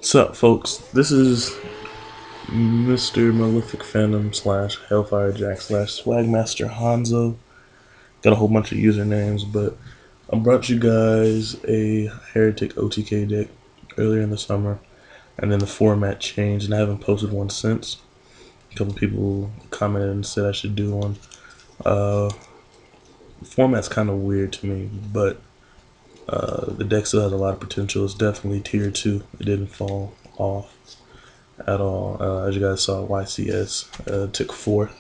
What's up, folks? This is Mr. Malefic Phantom slash Hellfire Jack slash Swagmaster Hanzo. Got a whole bunch of usernames, but I brought you guys a Heretic OTK deck earlier in the summer, and then the format changed, and I haven't posted one since. A couple people commented and said I should do one. The format's kind of weird to me, but the deck still has a lot of potential. It's definitely tier 2. It didn't fall off at all. As you guys saw, YCS took 4th.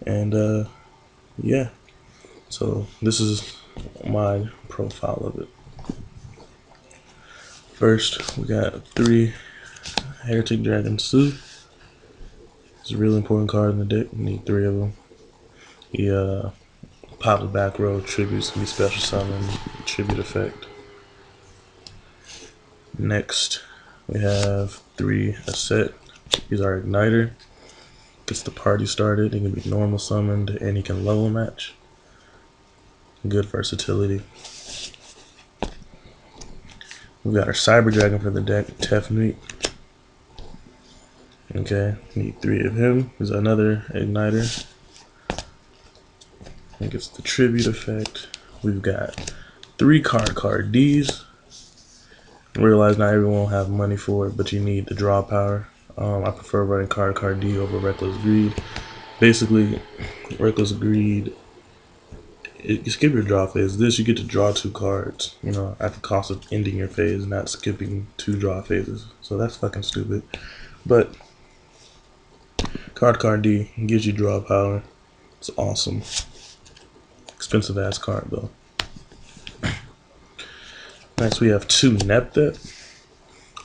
And yeah, so this is my profile of it. First, we got 3 Hieratic Dragon Su. It's a really important card in the deck. You need 3 of them. He pops back row, tributes can be special summon, tribute effect. Next, we have 3 Asset. He's our igniter. Gets the party started. He can be normal summoned and he can level match. Good versatility. We've got our Cyber Dragon for the deck, Tefnut. Okay, need 3 of him. He's another igniter. He gets the tribute effect. We've got 3 card Ds. Realize not everyone will have money for it, but you need the draw power. I prefer running card D over Reckless Greed. Basically, Reckless Greed, you skip your draw phase. This, you get to draw 2 cards, at the cost of ending your phase, not skipping 2 draw phases. So that's fucking stupid. But card D gives you draw power. It's awesome. Expensive ass card though. Next we have 2 Neptet.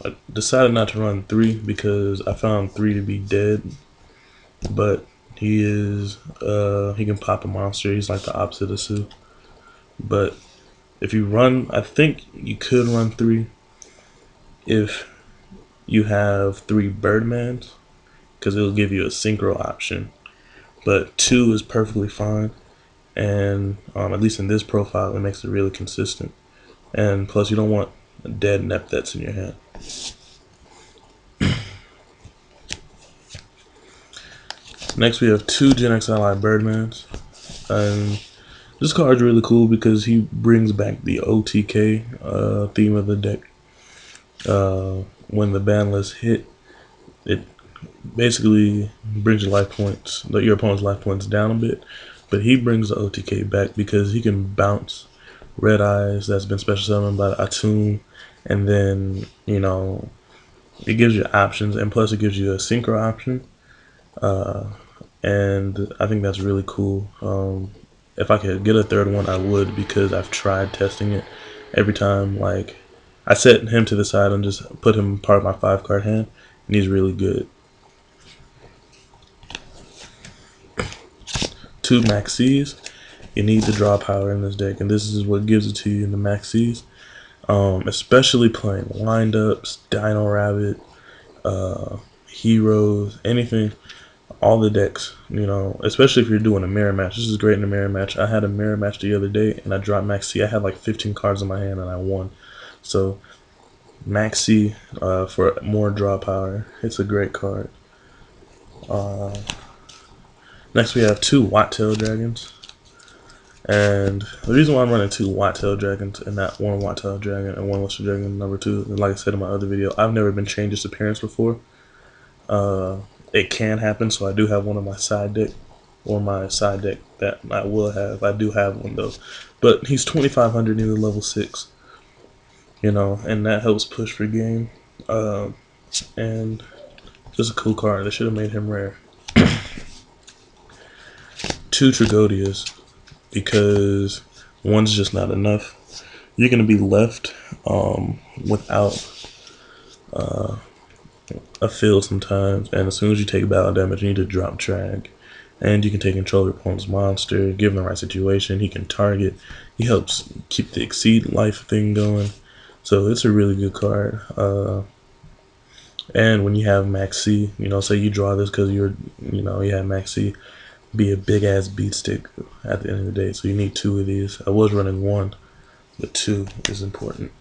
I decided not to run 3 because I found 3 to be dead. But he can pop a monster. He's like the opposite of Su. But if you run, I think you could run 3 if you have 3 Birdmans, because it'll give you a synchro option. But 2 is perfectly fine, and at least in this profile, it makes it really consistent. And plus, you don't want dead Nepthets in your hand. Next, we have 2 Gen X Ally Birdmans, and this card's really cool because he brings back the OTK theme of the deck. When the ban list hit, it basically brings your opponent's life points down a bit, but he brings the OTK back because he can bounce Red Eyes that's been special summoned by the Atum, and then it gives you options, and plus it gives you a synchro option. And I think that's really cool. If I could get a 3rd one, I would, because I've tried testing it. Every time, I set him to the side and just put him part of my 5-card hand, and he's really good. 2 Maxis. You need the draw power in this deck, and this is what gives it to you in the Maxis. Especially playing windups, Dino Rabbit, Heroes, anything. All the decks, especially if you're doing a mirror match. This is great in a mirror match. I had a mirror match the other day, and I dropped Maxi. I had like 15 cards in my hand, and I won. So, Maxi for more draw power. It's a great card. Next, we have 2 Wattail Dragons. And the reason why I'm running 2 Wattail Dragons and not 1 Wattail Dragon and 1 Luster Dragon number 2, and like I said in my other video, I've never been changed its appearance before. It can happen, so I do have one on my side deck, or my side deck that I will have. I do have one though, but he's 2,500 nearly level 6, and that helps push for game. And just a cool card. They should have made him rare. 2 Trigodias, because 1's just not enough. You're gonna be left without a field sometimes, and as soon as you take battle damage, you need to drop Trag. And you can take control of your opponent's monster, give him the right situation, he can target, he helps keep the exceed life thing going. So it's a really good card. And when you have Max C, say you draw this because you have Max C, be a big ass beat stick at the end of the day. So you need 2 of these. I was running 1, but 2 is important.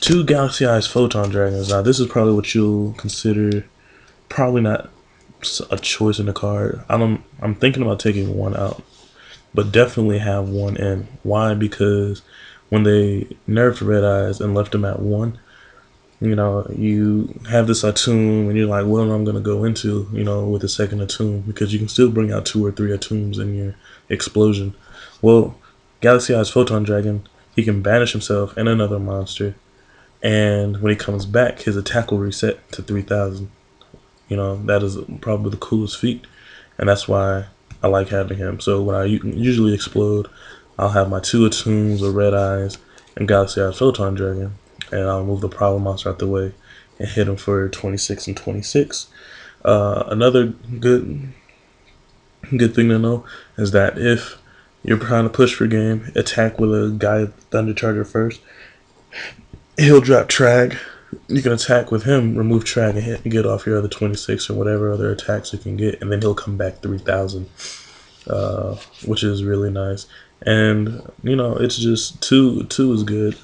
2 Galaxy Eyes Photon Dragons. Now this is probably what you'll consider probably not a choice in the card. I'm thinking about taking one out, but definitely have one in. Why? Because when they nerfed Red Eyes and left him at 1, you know, you have this Atum and you're like, what am I going to go into, you know, with a second Atum? Because you can still bring out 2 or 3 Atums in your explosion. Well, Galaxy Eyes Photon Dragon, he can banish himself and another monster, and when he comes back, his attack will reset to 3,000. You know, that is probably the coolest feat, and that's why I like having him. So when I usually explode, I'll have my 2 Attunes of Red Eyes and Galaxy Eyes Photon Dragon, and I'll move the problem monster out the way and hit him for 26 and 26. Another good thing to know is that if you're trying to push for game, attack with a guy Thunder Charger first. He'll drop Trag. You can attack with him, remove Trag, and hit and get off your other 26 or whatever other attacks you can get, and then he'll come back 3,000, which is really nice. And you know, it's just two is good.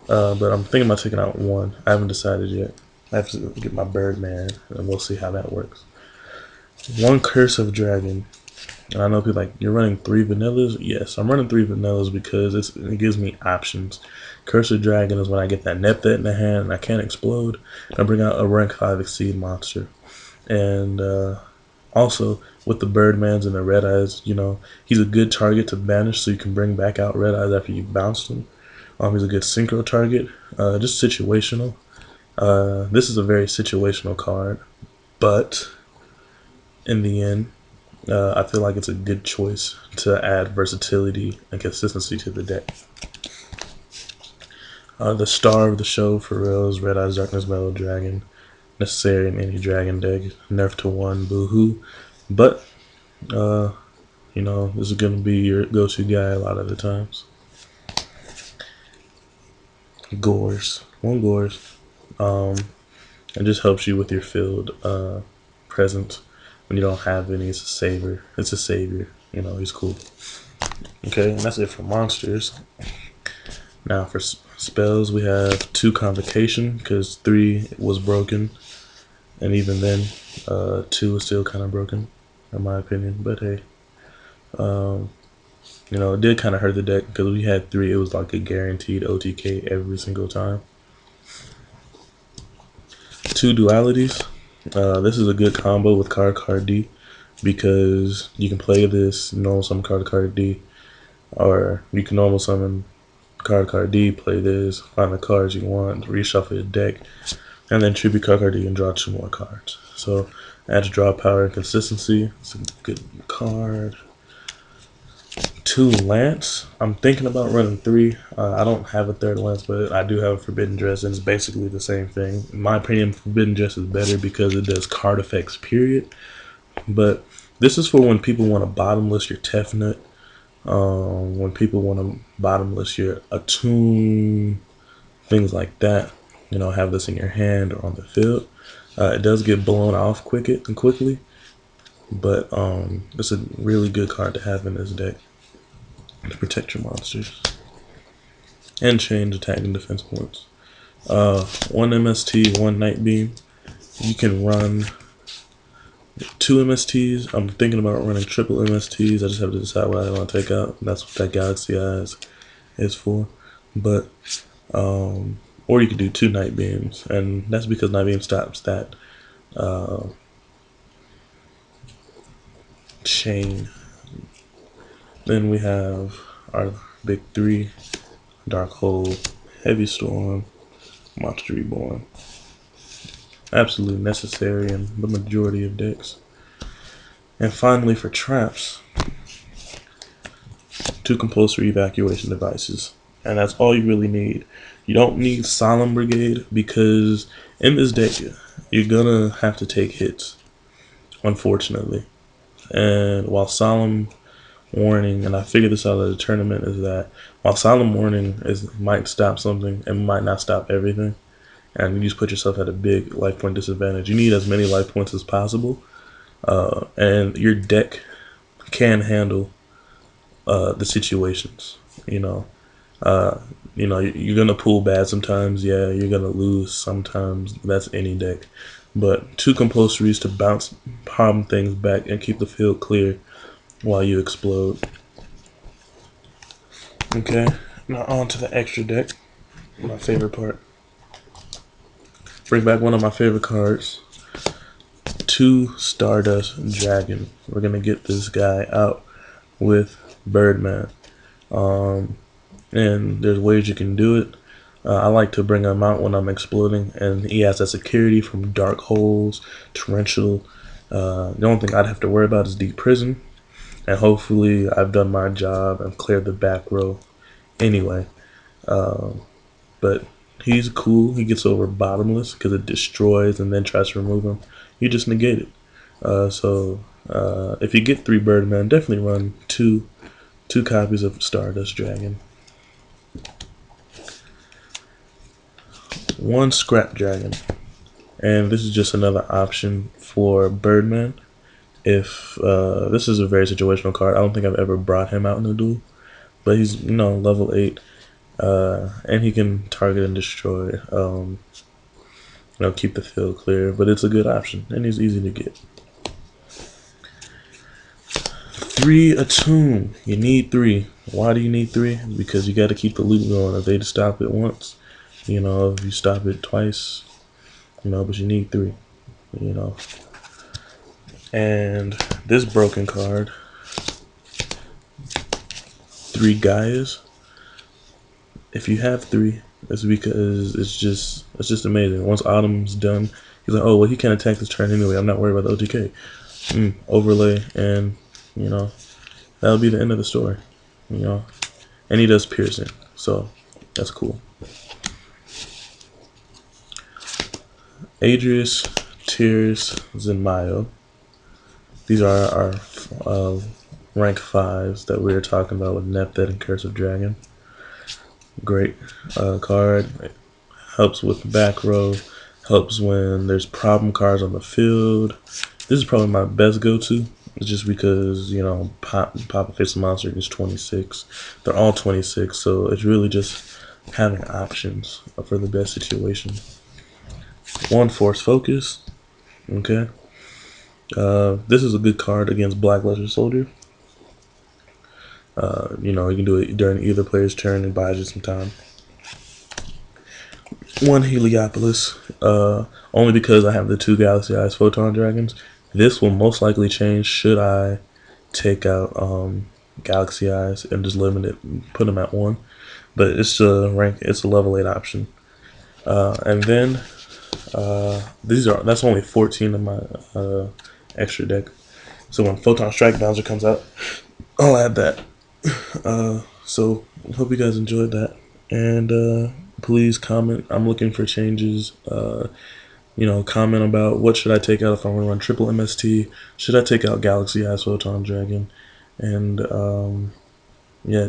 But I'm thinking about taking out 1. I haven't decided yet. I have to get my Birdman, and we'll see how that works. 1 Curse of Dragon. And I know people like, you're running 3 vanillas? Yes, I'm running 3 vanillas because it gives me options. Curse of Dragon is when I get that Nepthet in the hand and I can't explode. I bring out a rank 5 Exceed monster. And also, with the Birdmans and the Red Eyes, you know, he's a good target to banish so you can bring back out Red Eyes after you've bounced him. He's a good synchro target, just situational. This is a very situational card, but in the end, I feel like it's a good choice to add versatility and consistency to the deck. The star of the show for real is Red Eyes Darkness Metal Dragon. Necessary in any dragon deck. Nerf to 1, boo-hoo. But, you know, this is going to be your go-to guy a lot of the times. Gores. 1 Gores. It just helps you with your field presence. When you don't have any, it's a savior. It's a savior. You know, he's cool. Okay, and that's it for monsters. Now for spells, we have 2 Convocation, because 3 was broken. And even then, 2 is still kind of broken, in my opinion. But hey, you know, it did kind of hurt the deck, because we had 3. It was like a guaranteed OTK every single time. 2 Dualities. This is a good combo with Card D, because you can play this normal summon Card D, or you can normal summon Card D, play this, find the cards you want, reshuffle your deck, and then tribute Card D and draw 2 more cards. So adds draw power and consistency. It's a good card. 2 Lance. I'm thinking about running 3. I don't have a 3rd Lance, but I do have a Forbidden Dress, and it's basically the same thing. In my opinion, Forbidden Dress is better because it does card effects, period. But this is for when people want to bottomless your Tefnut, when people want to bottomless your Attune, things like that. You know, have this in your hand or on the field. It does get blown off quickly, but it's a really good card to have in this deck to protect your monsters and change attack and defense points. 1 MST, 1 Night Beam. You can run 2 MSTs. I'm thinking about running triple MSTs. I just have to decide what I want to take out. That's what that Galaxy Eyes is for. But or you could do 2 Night Beams, and that's because Night Beam stops that chain. Then we have our big 3: Dark Hole, Heavy Storm, Monster Reborn. Absolutely necessary in the majority of decks. And finally, for traps, 2 compulsory evacuation devices. And that's all you really need. You don't need Solemn Brigade, because in this deck, you're gonna have to take hits, unfortunately. And while Solemn Warning, and I figured this out at the tournament, is that while Solemn Warning might stop something, it might not stop everything. And you just put yourself at a big life point disadvantage. You need as many life points as possible. And your deck can handle the situations, you know. You know, you're gonna pull bad sometimes. Yeah, you're gonna lose sometimes. That's any deck. But 2 compulsories to bounce palm things back and keep the field clear while you explode. Okay, now on to the extra deck. My favorite part. Bring back one of my favorite cards. 2 Stardust Dragon. We're gonna get this guy out with Birdman. And there's ways you can do it. I like to bring him out when I'm exploding, and he has that security from dark holes, torrential. The only thing I'd have to worry about is deep prison, and hopefully I've done my job and cleared the back row anyway. But he's cool. He gets over bottomless because it destroys and then tries to remove him. You just negate it. So if you get 3 Birdman, definitely run two copies of Stardust Dragon. 1 Scrap Dragon. And this is just another option for Birdman. If this is a very situational card, I don't think I've ever brought him out in a duel, but he's level 8, and he can target and destroy. Keep the field clear, but it's a good option, and he's easy to get. 3 Attune. You need 3. Why do you need 3? Because you got to keep the loop going. If they stop it once, if you stop it twice, but you need 3. You know. And this broken card, 3 Gaias. If you have 3, it's because it's just amazing. Once Autumn's done, he's like, oh well, he can't attack this turn anyway. I'm not worried about the OTK. Overlay, and that'll be the end of the story. And he does piercing, so that's cool. Adrius, Tears, Zenmayo. These are our rank 5s that we were talking about with Nepthet and Curse of Dragon. Great card. It helps with back row. Helps when there's problem cards on the field. This is probably my best go-to. Just because, Pop a Face Monster is 26. They're all 26, so it's really just having options for the best situation. 1 Force Focus. Okay. This is a good card against Black Leisure Soldier. You can do it during either player's turn and buys you some time. 1 Heliopolis. Only because I have the 2 Galaxy Eyes Photon Dragons. This will most likely change should I take out Galaxy Eyes and just limit it and put them at 1. But it's a level 8 option. And then that's only 14 of my extra deck. So when Photon Strike Bouncer comes out, I'll add that. So hope you guys enjoyed that, and please comment. I'm looking for changes. Comment about what should I take out if I want to run triple MST. Should I take out Galaxy Eyes Photon Dragon? And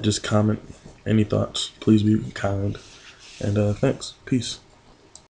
just comment any thoughts. Please be kind. And thanks. Peace.